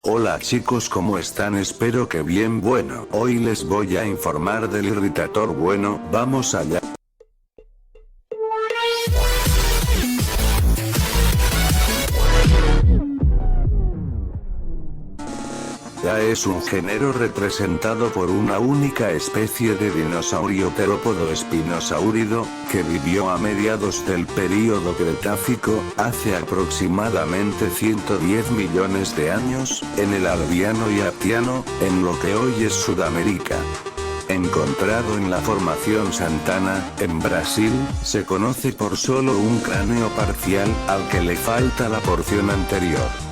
Hola chicos, ¿cómo están? Espero que bien. Bueno, hoy les voy a informar del irritador bueno, vamos allá. Es un género representado por una única especie de dinosaurio terópodo espinosaurido, que vivió a mediados del período Cretácico, hace aproximadamente 110 millones de años, en el Albiano y Aptiano, en lo que hoy es Sudamérica. Encontrado en la Formación Santana, en Brasil, se conoce por solo un cráneo parcial, al que le falta la porción anterior.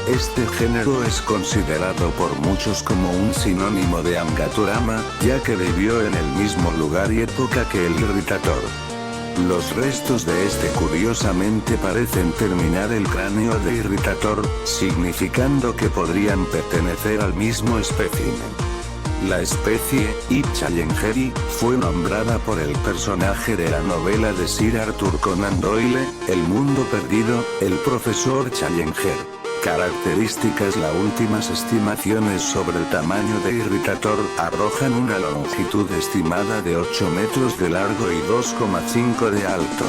Este género es considerado por muchos como un sinónimo de Angaturama, ya que vivió en el mismo lugar y época que el irritador. Los restos de este curiosamente parecen terminar el cráneo de irritador, significando que podrían pertenecer al mismo espécimen. La especie, Ichalengeri, fue nombrada por el personaje de la novela de Sir Arthur Conan Doyle, El mundo perdido, el profesor Challenger. Características. Las últimas estimaciones sobre el tamaño de irritador arrojan una longitud estimada de 8 metros de largo y 2,5 de alto.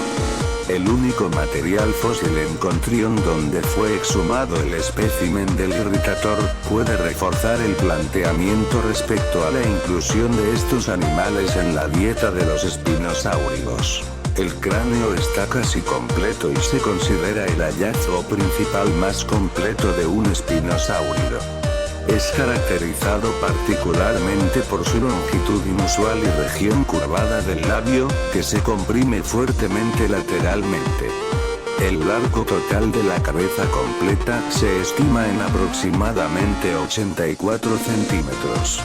El único material fósil en Encontrión donde fue exhumado el espécimen del irritador, puede reforzar el planteamiento respecto a la inclusión de estos animales en la dieta de los espinosáuridos. El cráneo está casi completo y se considera el hallazgo principal más completo de un espinosáurido. Es caracterizado particularmente por su longitud inusual y región curvada del labio, que se comprime fuertemente lateralmente. El largo total de la cabeza completa se estima en aproximadamente 84 centímetros.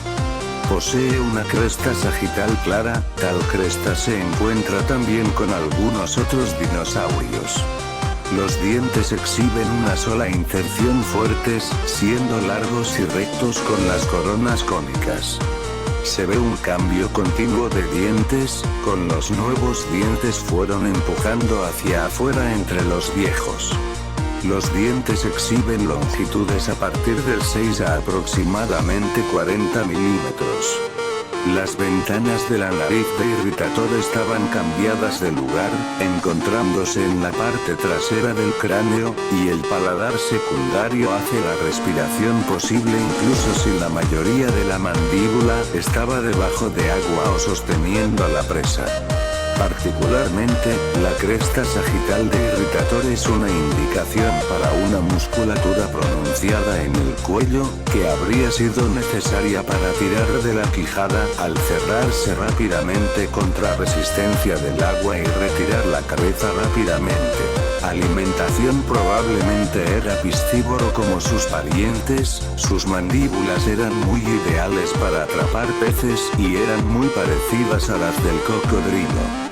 Posee una cresta sagital clara, tal cresta se encuentra también con algunos otros dinosaurios. Los dientes exhiben una sola inserción fuertes, siendo largos y rectos con las coronas cónicas. Se ve un cambio continuo de dientes, con los nuevos dientes fueron empujando hacia afuera entre los viejos. Los dientes exhiben longitudes a partir del 6 a aproximadamente 40 milímetros. Las ventanas de la nariz de irritador estaban cambiadas de lugar, encontrándose en la parte trasera del cráneo, y el paladar secundario hace la respiración posible incluso si la mayoría de la mandíbula estaba debajo de agua o sosteniendo a la presa. Particularmente, la cresta sagital de irritador es una indicación para una musculatura pronunciada en el cuello, que habría sido necesaria para tirar de la quijada al cerrarse rápidamente contra resistencia del agua y retirar la cabeza rápidamente. Alimentación. Probablemente era piscívoro como sus parientes, sus mandíbulas eran muy ideales para atrapar peces y eran muy parecidas a las del cocodrilo.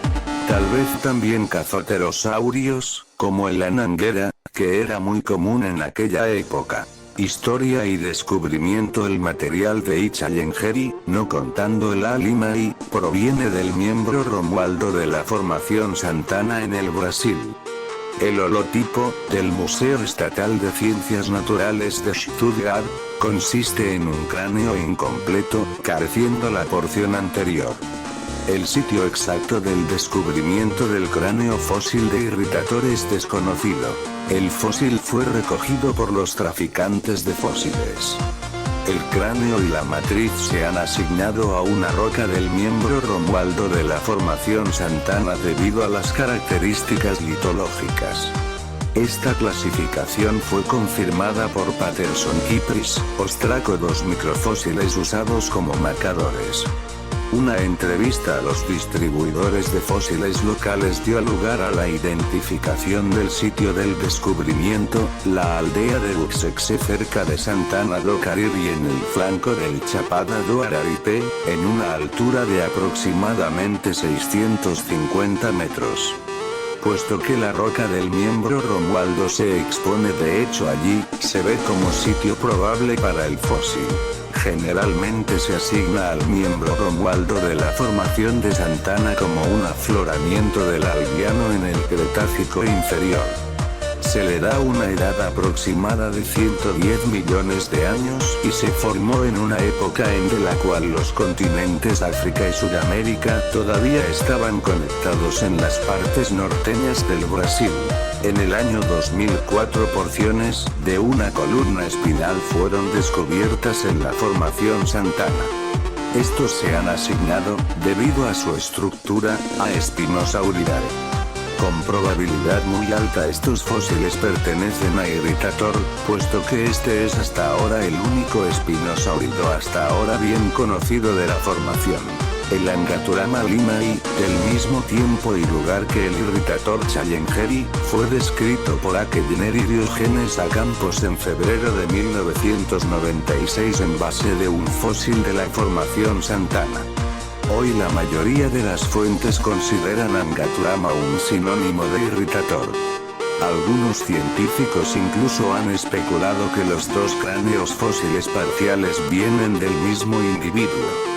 Tal vez también cazó pterosaurios, como el ananguera, que era muy común en aquella época. Historia y descubrimiento. El material de Ichalengeri, no contando el Alimai, proviene del miembro Romualdo de la Formación Santana en el Brasil. El holotipo, del Museo Estatal de Ciencias Naturales de Stuttgart, consiste en un cráneo incompleto, careciendo la porción anterior. El sitio exacto del descubrimiento del cráneo fósil de irritador es desconocido. El fósil fue recogido por los traficantes de fósiles. El cráneo y la matriz se han asignado a una roca del miembro Romualdo de la Formación Santana debido a las características litológicas. Esta clasificación fue confirmada por Patterson Kypris, ostrácodos microfósiles usados como marcadores. Una entrevista a los distribuidores de fósiles locales dio lugar a la identificación del sitio del descubrimiento, la aldea de Uxexe cerca de Santana do Cariri en el flanco del Chapada do Araripe, en una altura de aproximadamente 650 metros. Puesto que la roca del miembro Romualdo se expone de hecho allí, se ve como sitio probable para el fósil. Generalmente se asigna al miembro Romualdo de la Formación de Santana como un afloramiento del Albiano en el Cretácico inferior. Se le da una edad aproximada de 110 millones de años y se formó en una época en la cual los continentes África y Sudamérica todavía estaban conectados en las partes norteñas del Brasil. En el año 2004 porciones de una columna espinal fueron descubiertas en la Formación Santana. Estos se han asignado, debido a su estructura, a Spinosauridae. Con probabilidad muy alta estos fósiles pertenecen a Irritator, puesto que este es hasta ahora el único espinosáurido hasta ahora bien conocido de la formación. El Angaturama limae, del mismo tiempo y lugar que el Irritator challengeri, fue descrito por Akener y Diógenes a Campos en febrero de 1996 en base de un fósil de la Formación Santana. Hoy la mayoría de las fuentes consideran Angaturama un sinónimo de Irritator. Algunos científicos incluso han especulado que los dos cráneos fósiles parciales vienen del mismo individuo.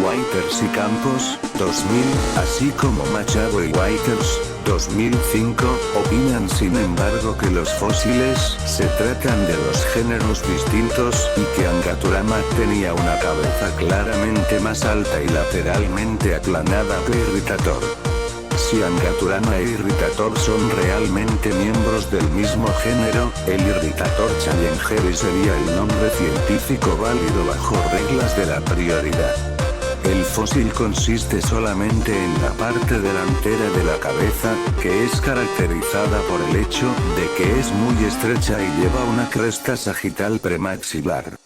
Whiters y Campos, 2000, así como Machado y Whiters, 2005, opinan sin embargo que los fósiles se tratan de dos géneros distintos y que Angaturama tenía una cabeza claramente más alta y lateralmente aplanada que Irritator. Si Angaturama e Irritator son realmente miembros del mismo género, el Irritator challengeri sería el nombre científico válido bajo reglas de la prioridad. El fósil consiste solamente en la parte delantera de la cabeza, que es caracterizada por el hecho de que es muy estrecha y lleva una cresta sagital premaxilar.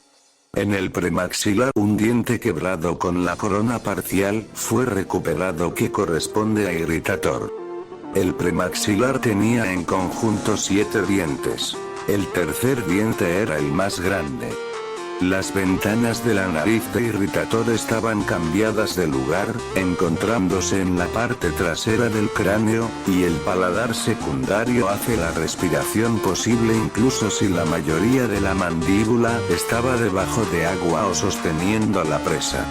En el premaxilar un diente quebrado con la corona parcial fue recuperado que corresponde a Irritator. El premaxilar tenía en conjunto 7 dientes. El tercer diente era el más grande. Las ventanas de la nariz de Irritator estaban cambiadas de lugar, encontrándose en la parte trasera del cráneo, y el paladar secundario hace la respiración posible incluso si la mayoría de la mandíbula estaba debajo de agua o sosteniendo la presa.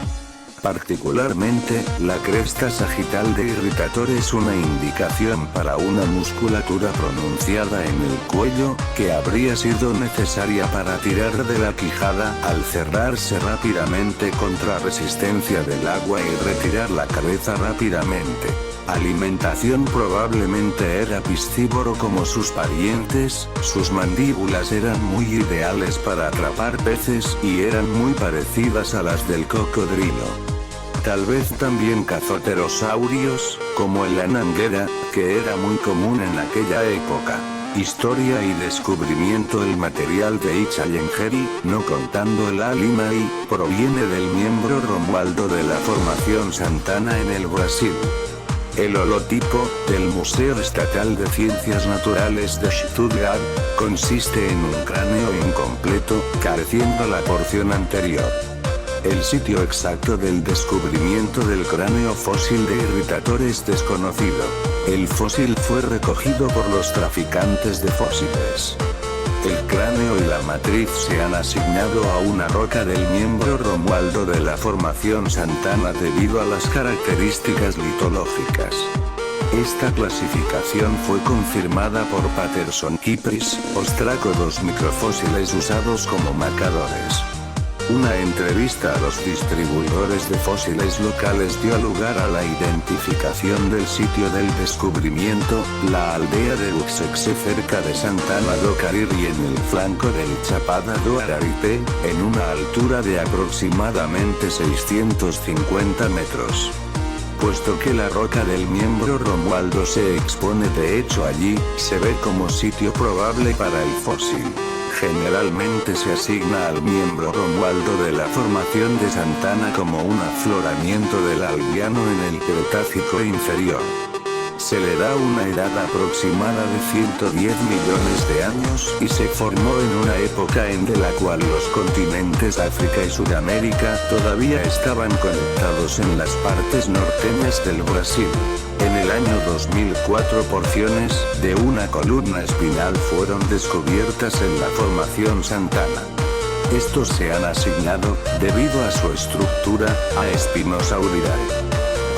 Particularmente, la cresta sagital de Irritator es una indicación para una musculatura pronunciada en el cuello, que habría sido necesaria para tirar de la quijada al cerrarse rápidamente contra resistencia del agua y retirar la cabeza rápidamente. Alimentación probablemente era piscívoro como sus parientes, sus mandíbulas eran muy ideales para atrapar peces y eran muy parecidas a las del cocodrilo. Tal vez también cazó pterosaurios, como el Ananguera, que era muy común en aquella época. Historia y descubrimiento. El material de challengeri, no contando el limae, proviene del miembro Romualdo de la Formación Santana en el Brasil. El holotipo, del Museo Estatal de Ciencias Naturales de Stuttgart, consiste en un cráneo incompleto, careciendo la porción anterior. El sitio exacto del descubrimiento del cráneo fósil de Irritator es desconocido. El fósil fue recogido por los traficantes de fósiles. El cráneo y la matriz se han asignado a una roca del miembro Romualdo de la Formación Santana debido a las características litológicas. Esta clasificación fue confirmada por Patterson Kypris, ostrácodos microfósiles usados como marcadores. Una entrevista a los distribuidores de fósiles locales dio lugar a la identificación del sitio del descubrimiento, la aldea de Uxexe cerca de Santana do Cariri en el flanco del Chapada do Araripe, en una altura de aproximadamente 650 metros. Puesto que la roca del miembro Romualdo se expone de hecho allí, se ve como sitio probable para el fósil. Generalmente se asigna al miembro Romualdo de la Formación de Santana como un afloramiento del Albiano en el Cretácico inferior. Se le da una edad aproximada de 110 millones de años y se formó en una época en la cual los continentes África y Sudamérica todavía estaban conectados en las partes norteñas del Brasil. En el año 2004 porciones de una columna espinal fueron descubiertas en la Formación Santana. Estos se han asignado, debido a su estructura, a Spinosauridae.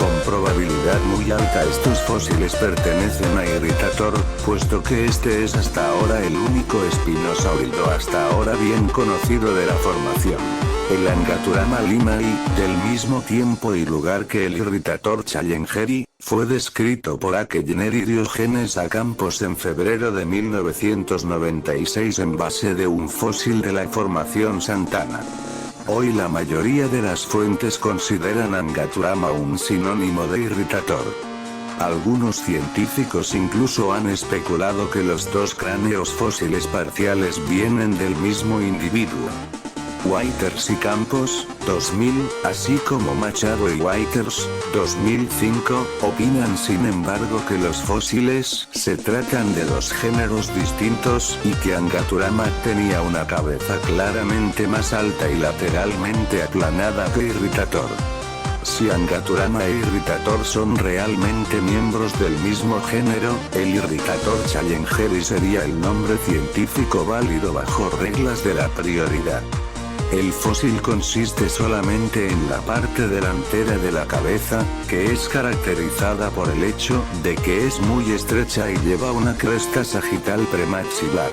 Con probabilidad muy alta estos fósiles pertenecen a Irritator, puesto que este es hasta ahora el único espinosáurido hasta ahora bien conocido de la formación. El Angaturama limae, del mismo tiempo y lugar que el Irritator challengeri, fue descrito por A. Kellner y Diógenes A. Campos en febrero de 1996 en base de un fósil de la formación Santana. Hoy la mayoría de las fuentes consideran Angaturama un sinónimo de Irritator. Algunos científicos incluso han especulado que los dos cráneos fósiles parciales vienen del mismo individuo. Whiters y Campos, 2000, así como Machado y Whiters, 2005, opinan sin embargo que los fósiles se tratan de dos géneros distintos y que Angaturama tenía una cabeza claramente más alta y lateralmente aplanada que Irritator. Si Angaturama e Irritator son realmente miembros del mismo género, el Irritator challengeri sería el nombre científico válido bajo reglas de la prioridad. El fósil consiste solamente en la parte delantera de la cabeza, que es caracterizada por el hecho de que es muy estrecha y lleva una cresta sagital premaxilar.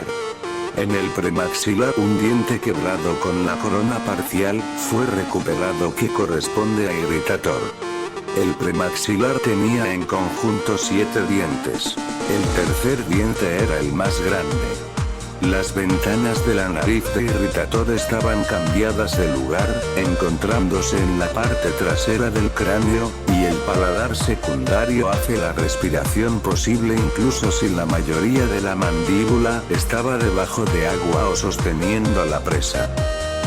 En el premaxilar un diente quebrado con la corona parcial fue recuperado que corresponde a Irritator. El premaxilar tenía en conjunto 7 dientes. El tercer diente era el más grande. Las ventanas de la nariz de Irritator estaban cambiadas de lugar, encontrándose en la parte trasera del cráneo, y el paladar secundario hace la respiración posible incluso si la mayoría de la mandíbula estaba debajo de agua o sosteniendo la presa.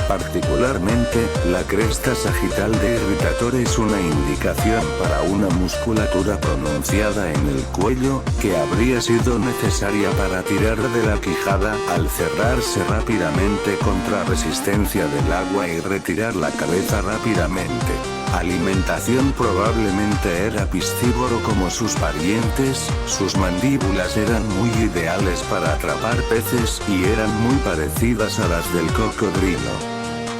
Particularmente, la cresta sagital de Irritator es una indicación para una musculatura pronunciada en el cuello, que habría sido necesaria para tirar de la quijada al cerrarse rápidamente contra resistencia del agua y retirar la cabeza rápidamente. Alimentación probablemente era piscívoro como sus parientes, sus mandíbulas eran muy ideales para atrapar peces y eran muy parecidas a las del cocodrilo.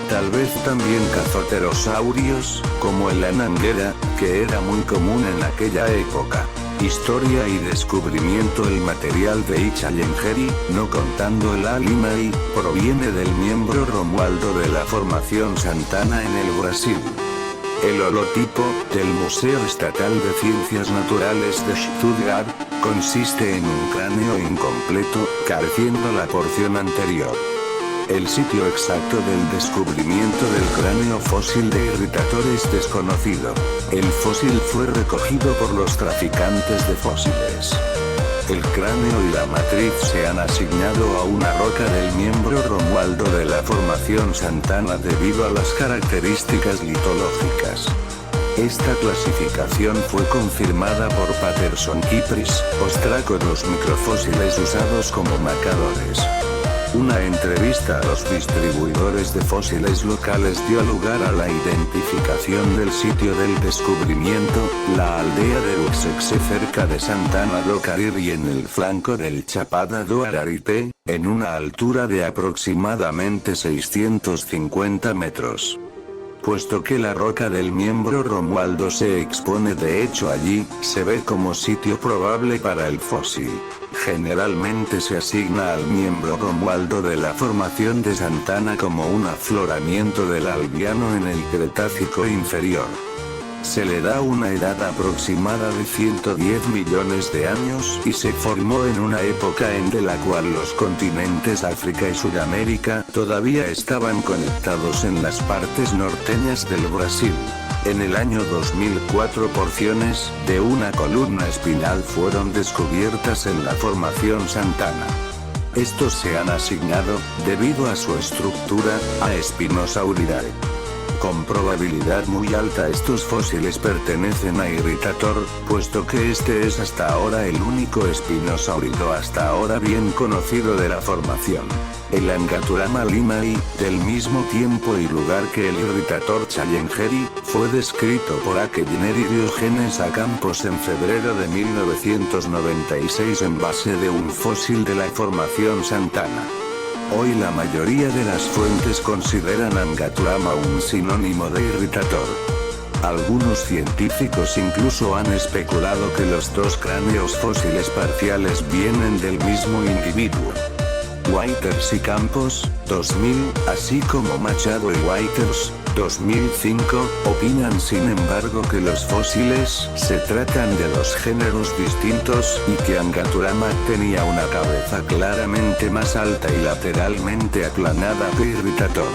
Tal vez también cazó pterosaurios, como el ananguera, que era muy común en aquella época. Historia y descubrimiento. El material de challengeri, no contando el A. limae, proviene del miembro Romualdo de la formación Santana en el Brasil. El holotipo, del Museo Estatal de Ciencias Naturales de Stuttgart, consiste en un cráneo incompleto, careciendo la porción anterior. El sitio exacto del descubrimiento del cráneo fósil de Irritator es desconocido. El fósil fue recogido por los traficantes de fósiles. El cráneo y la matriz se han asignado a una roca del miembro Romualdo de la formación Santana debido a las características litológicas. Esta clasificación fue confirmada por Patterson Kypris, ostrácodos microfósiles usados como marcadores. Una entrevista a los distribuidores de fósiles locales dio lugar a la identificación del sitio del descubrimiento, la aldea de Uxexe cerca de Santana do Cariri en el flanco del Chapada do Araripe, en una altura de aproximadamente 650 metros. Puesto que la roca del miembro Romualdo se expone de hecho allí, se ve como sitio probable para el fósil. Generalmente se asigna al miembro Romualdo de la formación de Santana como un afloramiento del Albiano en el Cretácico inferior. Se le da una edad aproximada de 110 millones de años y se formó en una época en la cual los continentes África y Sudamérica todavía estaban conectados en las partes norteñas del Brasil. En el año 2004 porciones de una columna espinal fueron descubiertas en la formación Santana. Estos se han asignado, debido a su estructura, a Spinosauridae. Con probabilidad muy alta estos fósiles pertenecen a Irritator, puesto que este es hasta ahora el único espinosáurido hasta ahora bien conocido de la formación. El Angaturama limae, del mismo tiempo y lugar que el Irritator challengeri, fue descrito por A. Kellner y Diógenes A. Campos en febrero de 1996 en base de un fósil de la formación Santana. Hoy la mayoría de las fuentes consideran Angaturama un sinónimo de Irritator. Algunos científicos incluso han especulado que los dos cráneos fósiles parciales vienen del mismo individuo. Whiters y Campos, 2000, así como Machado y Whiters, 2005, opinan sin embargo que los fósiles se tratan de dos géneros distintos y que Angaturama tenía una cabeza claramente más alta y lateralmente aplanada que Irritator.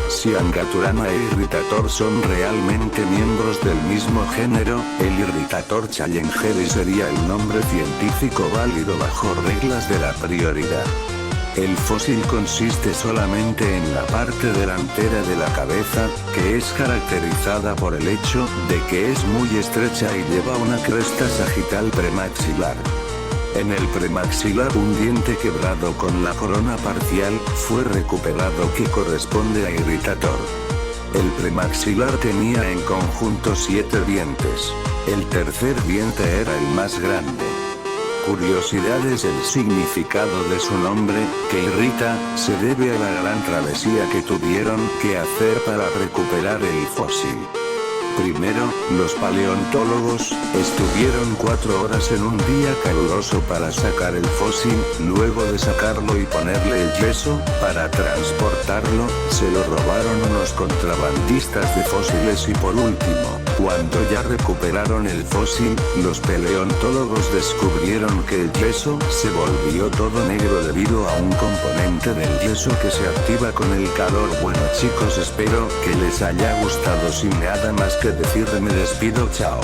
Si Angaturama e Irritator son realmente miembros del mismo género, el Irritator challengeri sería el nombre científico válido bajo reglas de la prioridad. El fósil consiste solamente en la parte delantera de la cabeza, que es caracterizada por el hecho de que es muy estrecha y lleva una cresta sagital premaxilar. En el premaxilar un diente quebrado con la corona parcial fue recuperado que corresponde a Irritator. El premaxilar tenía en conjunto 7 dientes. El tercer diente era el más grande. Curiosidades: el significado de su nombre, que irrita, se debe a la gran travesía que tuvieron que hacer para recuperar el fósil. Primero, los paleontólogos estuvieron 4 horas en un día caluroso para sacar el fósil, luego de sacarlo y ponerle el yeso, para transportarlo, se lo robaron unos contrabandistas de fósiles y por último, cuando ya recuperaron el fósil, los paleontólogos descubrieron que el yeso se volvió todo negro debido a un componente del yeso que se activa con el calor. Bueno chicos, espero que les haya gustado. Sin nada más que decir, me despido, chao.